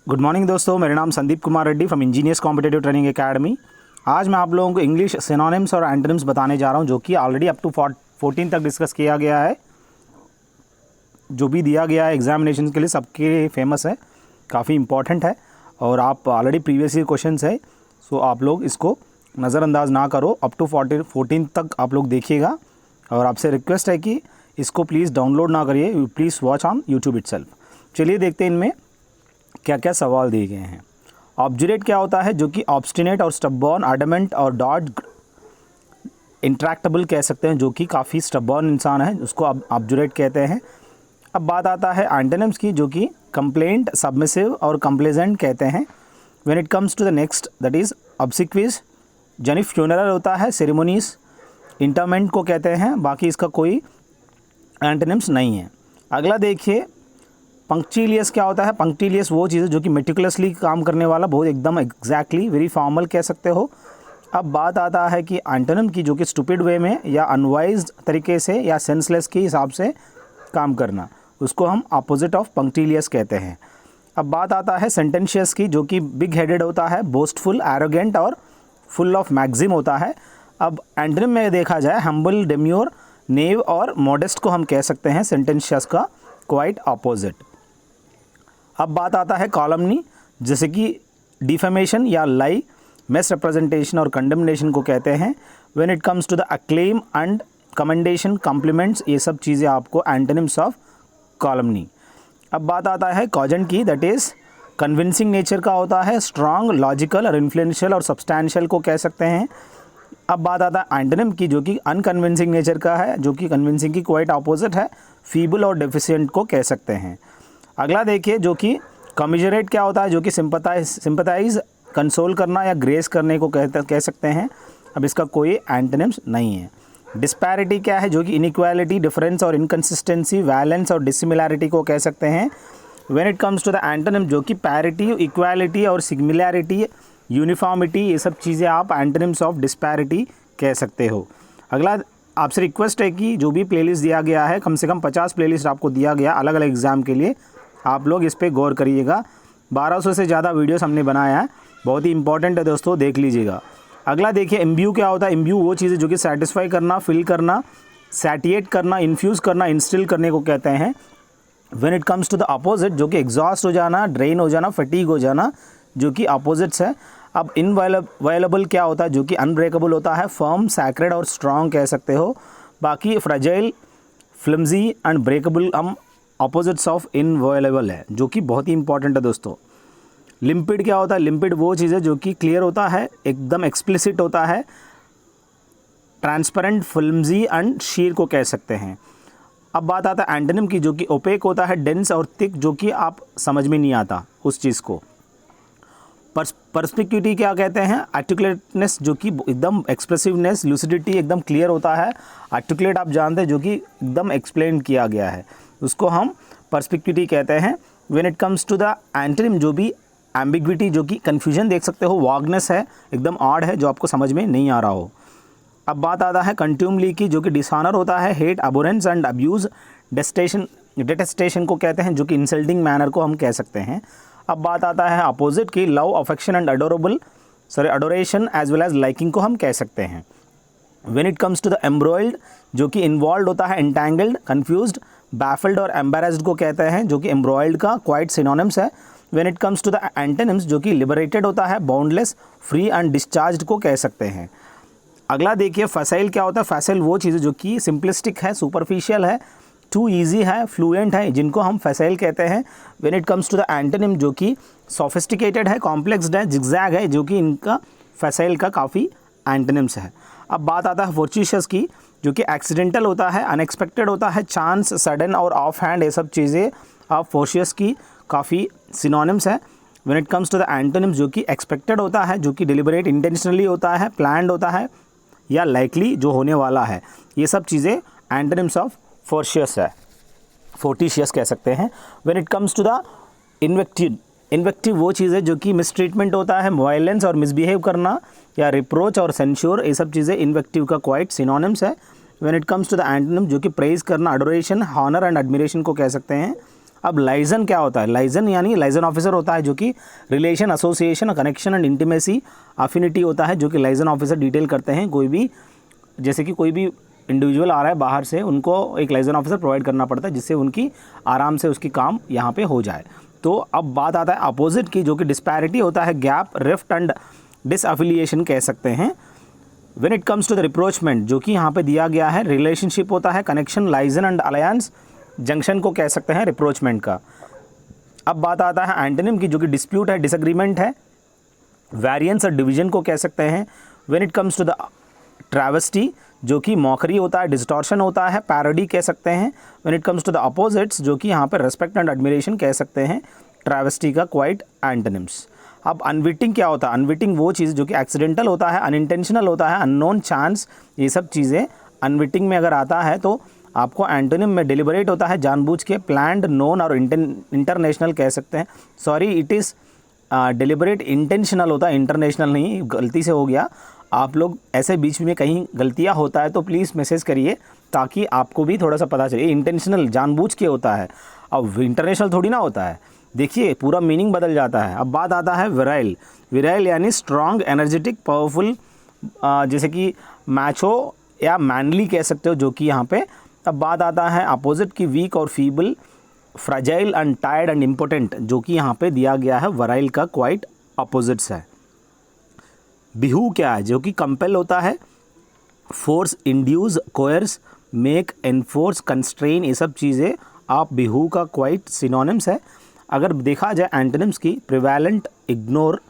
Good morning दोस्तों, मेरा नाम Sandeep Kumar Reddy from engineers competitive training academy. आज मैं आप लोगों को इंग्लिश सिनोनिम्स और एंटोनिम्स बताने जा रहा हूं, जो कि ऑलरेडी अप टू 14 तक डिस्कस किया गया है। जो भी दिया गया है एग्जामिनेशन के लिए सबके फेमस है, काफ़ी इंपॉर्टेंट है और आप ऑलरेडी प्रीवियस ईयर क्वेश्चन है, सो आप लोग इसको नज़रअंदाज ना करो। अप टू 14 तक आप लोग देखिएगा और आपसे रिक्वेस्ट है कि इसको प्लीज़ डाउनलोड ना करिए, please watch on YouTube itself. चलिए देखते हैं इनमें क्या क्या सवाल दिए गए हैं। ऑब्जुरेट क्या होता है, जो कि ऑब्स्टिनेट और स्टबॉर्न, एडमेंट और डॉट इंट्रैक्टेबल कह सकते हैं, जो कि काफ़ी स्टबॉर्न इंसान है, उसको ऑब्जुरेट कहते हैं। अब बात आता है एंटोनिम्स की, जो कि कंप्लेंट, सबमिसिव और कंप्लेजेंट कहते हैं। When it comes to the next, that is obsequies, यानी फ्यूनरल होता है, सेरेमोनीज, इंटरमेंट को कहते हैं। बाकी इसका कोई एंटोनिम्स नहीं है। अगला देखिए, पंक्चुअलियस क्या होता है। पंक्चुअलियस वो चीज़ है जो कि मेटिकुलसली काम करने वाला, बहुत एकदम एग्जैक्टली, वेरी फॉर्मल कह सकते हो। अब बात आता है कि एंटोनिम की, जो कि स्टूपिड वे में या अनवाइज्ड तरीके से या सेंसलेस के हिसाब से काम करना, उसको हम अपोजिट ऑफ पंक्चुअलियस कहते हैं। अब बात आता है सेंटेंशियस की, जो कि बिग हेडेड होता है, बोस्टफुल, एरोगेंट और फुल ऑफ मैक्सिम होता है। अब एंटोनिम में देखा जाए, हम्बल, डेम्योर, नेव और मॉडेस्ट को हम कह सकते हैं सेंटेंशियस का क्वाइट अपोजिट। अब बात आता है कॉलमनी, जैसे कि डिफेमेशन या लाई, मिस रिप्रेजेंटेशन और कंडेमनेशन को कहते हैं। When it comes to the acclaim and commendation, compliments, ये सब चीज़ें आपको एंटोनिम्स ऑफ कॉलमनी। अब बात आता है कॉजेंट की, दैट इज़ कन्विंसिंग नेचर का होता है, स्ट्रॉन्ग, लॉजिकल और इन्फ्लुएंशियल और सब्सटैंशियल को कह सकते हैं। अब बात आता है एंटोनिम की, जो कि अनकन्विंसिंग नेचर का है, जो कि कन्विंसिंग की क्वाइट अपोजिट है, फीबल और डेफिशिएंट को कह सकते हैं। अगला देखिए, जो कि कमिजरेट क्या होता है, जो कि सिंपथाइज, कंसोल करना या ग्रेस करने को कह सकते हैं। अब इसका कोई एंटोनिम्स नहीं है। डिस्पैरिटी क्या है, जो कि इनइक्वालिटी, डिफरेंस और इनकंसिस्टेंसी, वैलेंस और डिसिमिलैरिटी को कह सकते हैं। When it comes to the antonym, जो कि पैरिटी, इक्वालिटी और सिमिलैरिटी, यूनिफॉर्मिटी, ये सब चीज़ें आप एंटोनिम्स ऑफ डिस्पैरिटी कह सकते हो। अगला आपसे रिक्वेस्ट है कि जो भी प्लेलिस्ट दिया गया है, कम से कम 50 प्लेलिस्ट आपको दिया गया अलग अलग एग्ज़ाम के लिए, आप लोग इस पे गौर करिएगा। 1200 से ज़्यादा वीडियोस हमने बनाया है, बहुत ही इंपॉर्टेंट है दोस्तों, देख लीजिएगा। अगला देखिए, इम्ब्यू क्या होता है। इम्ब्यू वो चीज़ है जो कि सेटिस्फाई करना, फिल करना, सैटिएट करना, इन्फ्यूज़ करना, इंस्टिल करने को कहते हैं। When it comes to the opposite, जो कि एग्जॉस्ट हो जाना, ड्रेन हो जाना, फटीग हो जाना, जो कि अपोजिट्स है। अब इनवायलेबल क्या होता है, जो कि अनब्रेकेबल होता है, फर्म, सैक्रेड और स्ट्रॉन्ग कह सकते हो। बाकी फ्रेजाइल, फ्लिमजी एंड ब्रेकेबल हम अपोजिट्स ऑफ इनवायलेबल है, जो कि बहुत ही इंपॉर्टेंट है दोस्तों। लिम्पिड क्या होता है। लिम्पिड वो चीज़ है जो कि क्लियर होता है, एकदम एक्सप्लिसिट होता है, ट्रांसपेरेंट, फिल्मजी एंड शीर को कह सकते हैं। अब बात आता है एंटोनिम की, जो कि ओपेक होता है, डेंस और थिक, जो कि आप समझ में नहीं आता उस चीज़ को। पर्सपिक्यूटी क्या कहते हैं। आर्टिकुलेटनेस, जो कि एकदम एक्सप्रेसिवनेस, लूसिडिटी, एकदम क्लियर होता है। आर्टिकुलेट आप जानते हैं, जो कि एकदम एक्सप्लेन किया गया है, उसको हम पर्सपिक्यूटी कहते हैं। When it comes to the antonym, जो भी एम्बिग्विटी, जो कि कन्फ्यूजन देख सकते हो, वागनेस है, एकदम ऑड है, जो आपको समझ में नहीं आ रहा हो। अब बात आता है कंट्यूमली की, जो कि डिसऑनर होता है, हेट, अबोरेंस एंड अब्यूज़, डिटेस्टेशन को कहते हैं, जो कि इंसल्टिंग मैनर को हम कह सकते हैं। अब बात आता है अपोजिट की, love, affection and adoration as well as liking को हम कह सकते हैं। When it comes to the embroiled, जो कि इन्वॉल्व होता है, एंटैंगल्ड, कन्फ्यूज्ड, बैफल्ड और एम्बेरेस्ड को कहते हैं, जो कि एम्ब्रॉयल्ड का क्वाइट सिनोनिम्स है। When it comes to the antonyms, जो कि लिबरेटेड होता है, बाउंडलेस, फ्री एंड डिस्चार्ज्ड को कह सकते हैं। अगला देखिए, फैसाइल क्या होता है। फैसाइल वो चीज़ जो कि सिंपलिस्टिक है, सुपरफिशियल है, टू ईजी है, फ्लुएंट है, जिनको हम फैसाइल कहते हैं। When it comes to the antonym, जो कि सोफिस्टिकेटेड है, कॉम्प्लेक्स्ड है, जिगजैग है, जो कि इनका फैसाइल का काफ़ी एंटोनिम्स है। अब बात आता है फोर्टिशियस की, जो कि एक्सीडेंटल होता है, अनएक्सपेक्टेड होता है, चांस, सडन और ऑफ हैंड, ये सब चीज़ें आप फोर्टिशियस की काफ़ी सिनोनिम्स है। When it comes to the antonyms, जो कि एक्सपेक्टेड होता है, जो कि डिलिबरेट, इंटेंशनली होता है, प्लान्ड होता है या लाइकली, जो होने वाला है, ये सब चीज़ें एंटोनिम्स ऑफ फोर्टिशियस कह सकते हैं। When it comes to the invective वो चीज़ है जो कि मिसट्रीटमेंट होता है, वायलेंस और मिसबिहेव करना या रिप्रोच और सेंश्योर, ये सब चीज़ें इन्वेक्टिव का क्वाइट सिनोनिम्स है। When it comes to the antonym, जो कि प्रेज करना, अडोरेशन, हॉनर एंड एडमिरेशन को कह सकते हैं। अब लाइजन क्या होता है? लाइजन यानी लाइजन ऑफिसर होता है जो कि relation, association, connection and intimacy, affinity होता है जो कि लाइजन ऑफिसर डिटेल करते हैं। कोई भी, जैसे कि कोई भी इंडिविजुअल आ रहा है बाहर से, उनको एक लाइजन ऑफिसर प्रोवाइड करना पड़ता है जिससे उनकी आराम से उसकी काम यहाँ पे हो जाए। तो अब बात आता है अपोजिट की, जो कि डिस्पैरिटी होता है, गैप, रिफ्ट एंड डिसअफिलिएशन कह सकते हैं। When it comes to the rapprochement, जो कि यहाँ पे दिया गया है, रिलेशनशिप होता है, connection, liaison and alliance, junction को कह सकते हैं रिप्रोचमेंट का। अब बात आता है एंटोनिम की, जो कि डिस्प्यूट है, डिसएग्रीमेंट है, वेरिएंस और डिवीजन को कह सकते हैं। When it comes to the travesty, जो कि मॉकरी होता है, डिस्टॉर्शन होता है, पैरोडी कह सकते हैं। When it comes to the opposites, जो कि यहाँ पर रेस्पेक्ट एंड एडमिरेशन कह सकते हैं, ट्रैवेस्टी का क्वाइट एंटोनिम्स। अब अनविटिंग क्या होता है? अनविटिंग वो चीज़ जो कि एक्सीडेंटल होता है, अनइंटेंशनल होता है, अननोन, चांस, ये सब चीज़ें अनविटिंग में अगर आता है तो आपको एंटोनिम में डिलिबरेट होता है, जानबूझ के, प्लान्ड, नोन और इंटरनेशनल कह सकते हैं। Sorry, it is deliberate, intentional होता है, इंटरनेशनल नहीं, गलती से हो गया। आप लोग ऐसे बीच में कहीं गलतियाँ होता है तो प्लीज़ मैसेज करिए ताकि आपको भी थोड़ा सा पता चले। इंटेंशनल जानबूझ के होता है, अब इंटरनेशनल थोड़ी ना होता है। देखिए पूरा मीनिंग बदल जाता है। अब बात आता है विराइल। विराइल यानी स्ट्रॉन्ग, एनर्जेटिक, पावरफुल, जैसे कि मैचो या मैनली कह सकते हो, जो कि यहाँ पे। अब बात आता है अपोजिट की, वीक और feeble, fragile and tired and important, जो कि यहाँ पे दिया गया है विराइल का क्वाइट अपोजिट्स है। बिहू क्या है? जो कि कंपेल होता है, force, induce, coerce, make, enforce, constrain, ये सब चीज़ें आप बिहू का क्वाइट सिनोनिम्स है। अगर देखा जाए एंटोनिम्स की, प्रिवेलेंट, इग्नोर,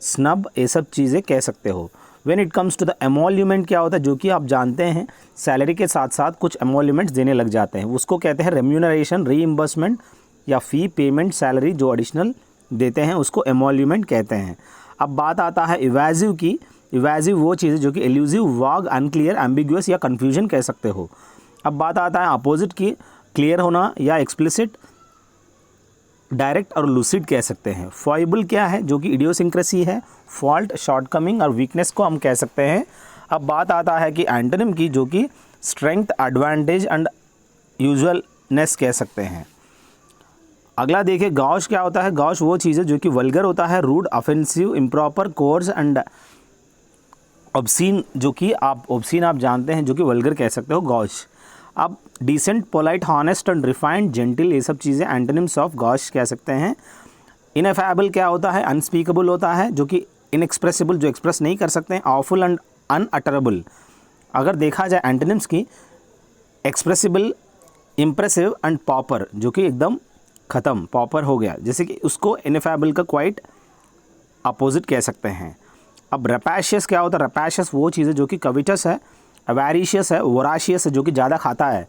स्नब, ये सब चीज़ें कह सकते हो। When it comes to the emolument क्या होता है? जो कि आप जानते हैं सैलरी के साथ साथ कुछ एमोल्यूमेंट्स देने लग जाते हैं, उसको कहते हैं रेम्यूनरेशन, रीइंबर्समेंट या फ़ी पेमेंट, सैलरी जो एडिशनल देते हैं उसको एमोल्यूमेंट कहते हैं। अब बात आता है इवेजिव की। इवेजिव वो चीज़ जो कि एल्यूजिव, वाग, अनक्लियर, एम्बिग्यूअस या कन्फ्यूजन कह सकते हो। अब बात आता है अपोजिट की, क्लियर होना या एक्सप्लिसिट, डायरेक्ट और लूसिड कह सकते हैं। फॉइबल क्या है? जो कि इडियोसिंक्रेसी है, फॉल्ट, शॉर्टकमिंग और वीकनेस को हम कह सकते हैं। अब बात आता है कि एंटोनिम की, जो कि स्ट्रेंथ, एडवांटेज एंड यूजुअलनेस कह सकते हैं। अगला देखिए गॉश क्या होता है? गॉश वो चीज़ है जो कि वल्गर होता है, rude, offensive, improper, coarse and obscene, जो कि आप ऑब्सीन आप जानते हैं, जो कि वल्गर कह सकते हो गॉश। अब decent, polite, honest and refined, genteel, ये सब चीज़ें एंटोनिम्स ऑफ गॉश कह सकते हैं। इनएफेबल क्या होता है? अनस्पीकेबल होता है, जो कि इनएक्सप्रेसिबल, जो एक्सप्रेस नहीं कर सकते हैं, ऑफुल एंड अनअटरेबल। अगर देखा जाए एंटोनिम्स की, एक्सप्रेसिबल, इम्प्रेसिव एंड पॉपर, जो कि एकदम ख़त्म, पॉपर हो गया, जैसे कि उसको इनएफेबल का क्वाइट अपोजिट कह सकते हैं। अब रैपेशियस क्या होता है? रैपेशियस वो चीज़ है जो कि कविटस है, अवेरिशियस है, वोराशियस है, जो कि ज़्यादा खाता है,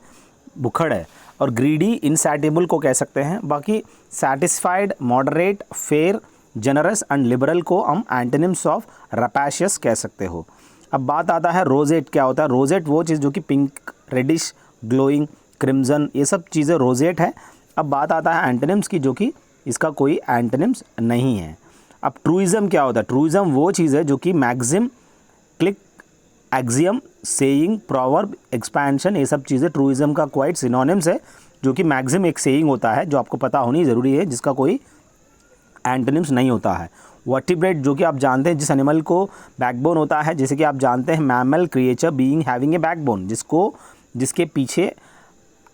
भुखड़ है, और ग्रीडी, इनसैटिबल को कह सकते हैं। बाकी satisfied, moderate, fair, generous and liberal को हम एंटोनिम्स ऑफ रैपेशियस कह सकते हो। अब बात आता है रोजेट क्या होता है? रोजेट वो चीज़ जो कि पिंक, रेडिश, ग्लोइंग, क्रिम्जन, ये सब चीज़ें रोजेट है। अब बात आता है एंटोनिम्स की, जो कि इसका कोई एंटोनिम्स नहीं है। अब ट्रूइज़म क्या होता है? ट्रूइज़म वो चीज़ है जो कि maxim, click, axiom, saying, proverb, expansion, ये सब चीज़ें ट्रूइज़म का क्वाइट सिनोनिम्स है। जो कि मैक्सिम एक सेइंग होता है जो आपको पता होनी ज़रूरी है, जिसका कोई एंटोनिम्स नहीं होता है। वर्टिब्रेट जो कि आप जानते हैं जिस एनिमल को बैकबोन होता है, जैसे कि आप जानते हैं mammal, creature, being having a backbone, जिसके पीछे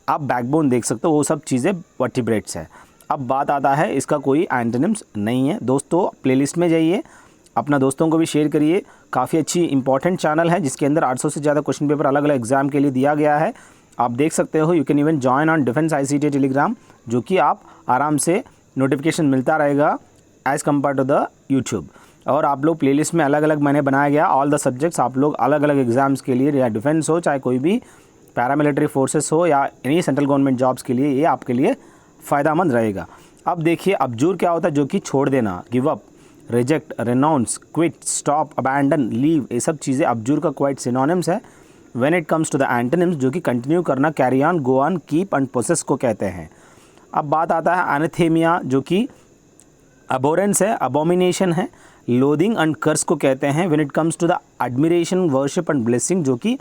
आप बैकबोन देख सकते हो, वो सब चीज़ें वर्टिब्रेट्स है। अब बात आता है इसका कोई एंटोनिम्स नहीं है। दोस्तों प्लेलिस्ट में जाइए, अपना दोस्तों को भी शेयर करिए। काफ़ी अच्छी इंपॉर्टेंट चैनल है जिसके अंदर 800 से ज़्यादा क्वेश्चन पेपर अलग अलग एग्जाम के लिए दिया गया है। आप देख सकते हो। You can even join on defence ICT Telegram, जो कि आप आराम से नोटिफिकेशन मिलता रहेगा as compare to the YouTube. और आप लोग प्लेलिस्ट में अलग अलग मैंने बनाया गया ऑल द सब्जेक्ट्स, आप लोग अलग अलग एग्जाम्स के लिए, या डिफेंस हो, चाहे कोई भी पैरामिलिट्री फोर्सेस हो, या एनी सेंट्रल गवर्नमेंट जॉब्स के लिए, ये आपके लिए फ़ायदेमंद रहेगा। अब देखिए अब्जूर क्या होता है? जो कि छोड़ देना, give up, reject, renounce, quit, stop, abandon, leave, ये सब चीज़ें अब्जूर का क्वाइट सिनोनिम्स है। When it comes to the antonyms, जो कि कंटिन्यू करना, carry on, go on, keep and possess को कहते हैं। अब बात आता है एनाथेमिया, जो कि अबोरेंस है, अबोमिनेशन है, लोदिंग एंड कर्स को कहते हैं। When it comes to the admiration, worship and blessing, जो कि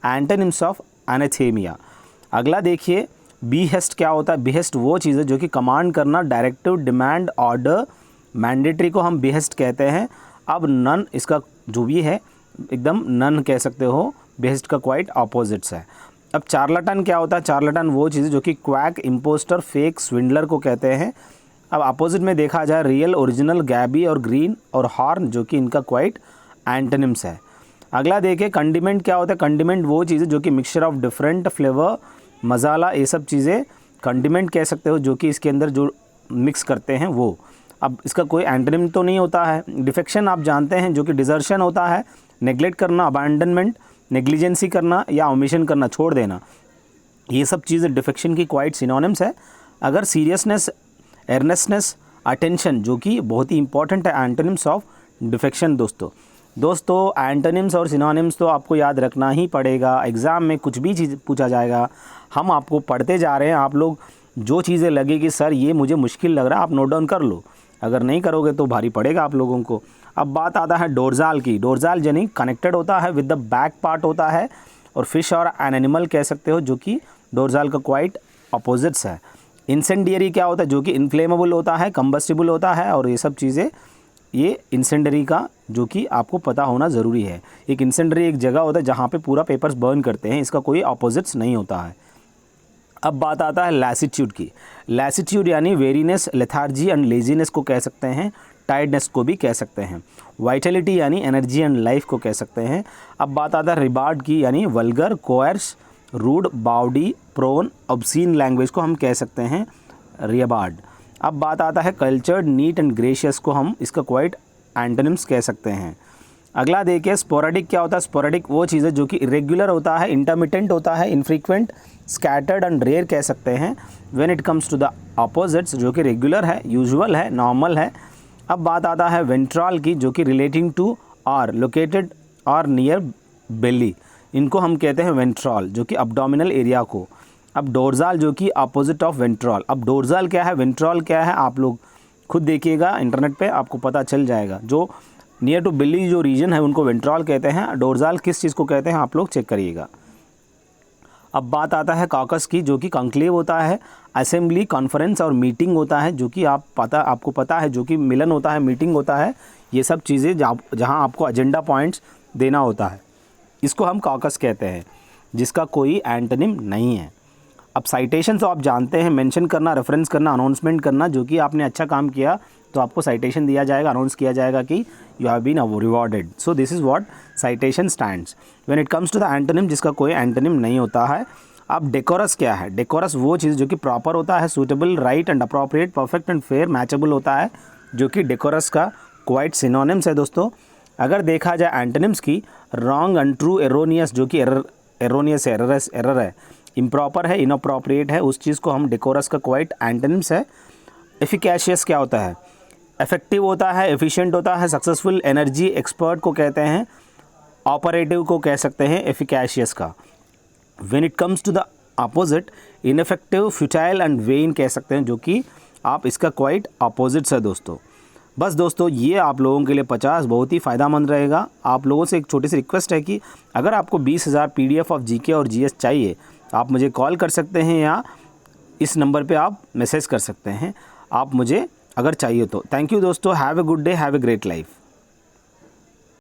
एंटोनिम्स ऑफ एनाथेमिया। अगला देखिए बीहेस्ट क्या होता है? बीहेस्ट वो चीज़ है जो कि कमांड करना, डायरेक्टिव, डिमांड, ऑर्डर, मैंडेटरी को हम बीहेस्ट कहते हैं। अब नन इसका जो भी है एकदम नन कह सकते हो, बीहेस्ट का क्वाइट ऑपोजिट्स है। अब चार्लाटन क्या होता है? चार्लाटन वो चीज़ जो कि क्वैक, इम्पोस्टर, फेक, स्विंडलर को कहते हैं। अब अपोजिट में देखा जाए रियल, ओरिजिनल, गैबी और ग्रीन और हॉर्न जो कि इनका क्वाइट एंटोनिम्स है। अगला देखिए कंडिमेंट क्या होता है? कंडिमेंट वो चीज़ है जो कि मिक्सचर ऑफ डिफरेंट फ्लेवर, मसाला, ये सब चीज़ें कंडिमेंट कह सकते हो, जो कि इसके अंदर जो मिक्स करते हैं वो। अब इसका कोई एंटोनिम तो नहीं होता है। डिफेक्शन आप जानते हैं जो कि डिजर्शन होता है, नेग्लेक्ट करना, अबैंडनमेंट, नेग्लिजेंसी करना या ओमिशन करना, छोड़ देना, ये सब चीज़ें डिफेक्शन की क्वाइट सिनोनिम्स है। अगर सीरियसनेस, एर्नेस्टनेस, अटेंशन जो कि बहुत ही इंपॉर्टेंट है एंटोनिम्स ऑफ डिफेक्शन। दोस्तों एंटोनिम्स और सिनोनिम्स तो आपको याद रखना ही पड़ेगा। एग्ज़ाम में कुछ भी चीज़ पूछा जाएगा, हम आपको पढ़ते जा रहे हैं। आप लोग जो चीज़ें लगे कि सर ये मुझे मुश्किल लग रहा है, आप नोट डाउन कर लो। अगर नहीं करोगे तो भारी पड़ेगा आप लोगों को। अब बात आता है डोर्जाल की। डोर्जाल यानी कनेक्टेड होता है विद द बैक पार्ट होता है, और फिश और एन एनिमल कह सकते हो, जो कि डोर्जाल का क्वाइट अपोजिट्स है। इंसेंडियरी क्या होता है? जो कि इनफ्लेमेबल होता है, कंबस्टिबल होता है, और ये सब चीज़ें ये इंसेंडरी का जो कि आपको पता होना ज़रूरी है। एक इंसेंडरी एक जगह होता है जहाँ पे पूरा पेपर्स बर्न करते हैं, इसका कोई अपोजिट्स नहीं होता है। अब बात आता है लैसिट्यूड की। लैसिट्यूड यानी वेरीनेस, लेथार्जी एंड लेजीनेस को कह सकते हैं, टायर्डनेस को भी कह सकते हैं। वाइटलिटी यानी एनर्जी एंड लाइफ को कह सकते हैं। अब बात आता है रिबार्ड की, यानी vulgar, coarse, rude, bawdy, profane, obscene language को हम कह सकते हैं रिबार्ड। अब बात आता है कल्चर्ड, नीट एंड ग्रेशियस को हम इसका क्वाइट एंटोनिम्स कह सकते हैं। अगला देखिए स्पोरेडिक क्या होता है? स्पोरेडिक वो चीज़ है जो कि इरेगुलर होता है, इंटरमिटेंट होता है, इनफ्रीक्वेंट, स्कैटर्ड एंड रेयर कह सकते हैं। When it comes to the opposites जो कि रेगुलर है, यूजुअल है, नॉर्मल है। अब बात आता है वेंट्रल की, जो कि रिलेटिंग टू और लोकेटेड और नियर बेली, इनको हम कहते हैं वेंट्रल, जो कि अब्डोमिनल एरिया को। अब डोर्जाल जो कि अपोजिट ऑफ वेंट्रल। अब डोर्जाल क्या है, वेंट्रल क्या है, आप लोग खुद देखिएगा इंटरनेट पे, आपको पता चल जाएगा। जो नियर टू बेली जो रीजन है उनको वेंट्रल कहते हैं। डोर्जाल किस चीज़ को कहते हैं आप लोग चेक करिएगा। अब बात आता है कॉकस की, जो कि कॉन्क्लेव होता है, असेंबली, कॉन्फ्रेंस और मीटिंग होता है, जो कि आपको पता है, जो कि मिलन होता है, मीटिंग होता है, ये सब चीज़ें जहाँ आपको एजेंडा पॉइंट्स देना होता है, इसको हम कॉकस कहते हैं, जिसका कोई एंटोनिम नहीं है। अब साइटेशन तो आप जानते हैं, मेंशन करना, रेफरेंस करना, अनाउंसमेंट करना, जो कि आपने अच्छा काम किया तो आपको साइटेशन दिया जाएगा, अनाउंस किया जाएगा कि you have been rewarded. So this is what citation stands when it comes to the antonym, जिसका कोई एंटोनिम नहीं होता है। अब डेकोरस क्या है? डेकोरस वो चीज़ जो कि प्रॉपर होता है, suitable, right and appropriate, perfect and fair, matchable होता है, जो कि डेकोरस का क्वाइट सिनोनिम्स है। दोस्तों अगर देखा जाए एंटोनिम्स की, रॉन्ग, अनट्रू, एरोनियस, जो कि एरोनियस है, एरर है, इम्प्रॉपर है, इनअप्रोप्रिएट है, उस चीज़ को हम डेकोरस का क्वाइट एंटोनिम्स है। एफिकेशियस क्या होता है? इफेक्टिव होता है, एफिशिएंट होता है, सक्सेसफुल, एनर्जी, एक्सपर्ट को कहते हैं, ऑपरेटिव को कह सकते हैं एफिकेशियस का। When it comes to the opposite, ineffective, futile and vain कह सकते हैं, जो कि आप इसका क्वाइट अपोजिट्स है। बस दोस्तों ये आप लोगों के लिए 50 बहुत ही फ़ायदामंद रहेगा। आप लोगों से एक छोटी सी रिक्वेस्ट है कि अगर आपको 20,000 PDF ऑफ जीके और जीएस चाहिए तो आप मुझे कॉल कर सकते हैं, या इस नंबर पे आप मैसेज कर सकते हैं, आप मुझे अगर चाहिए तो। थैंक यू दोस्तों, have a good day, have a great life.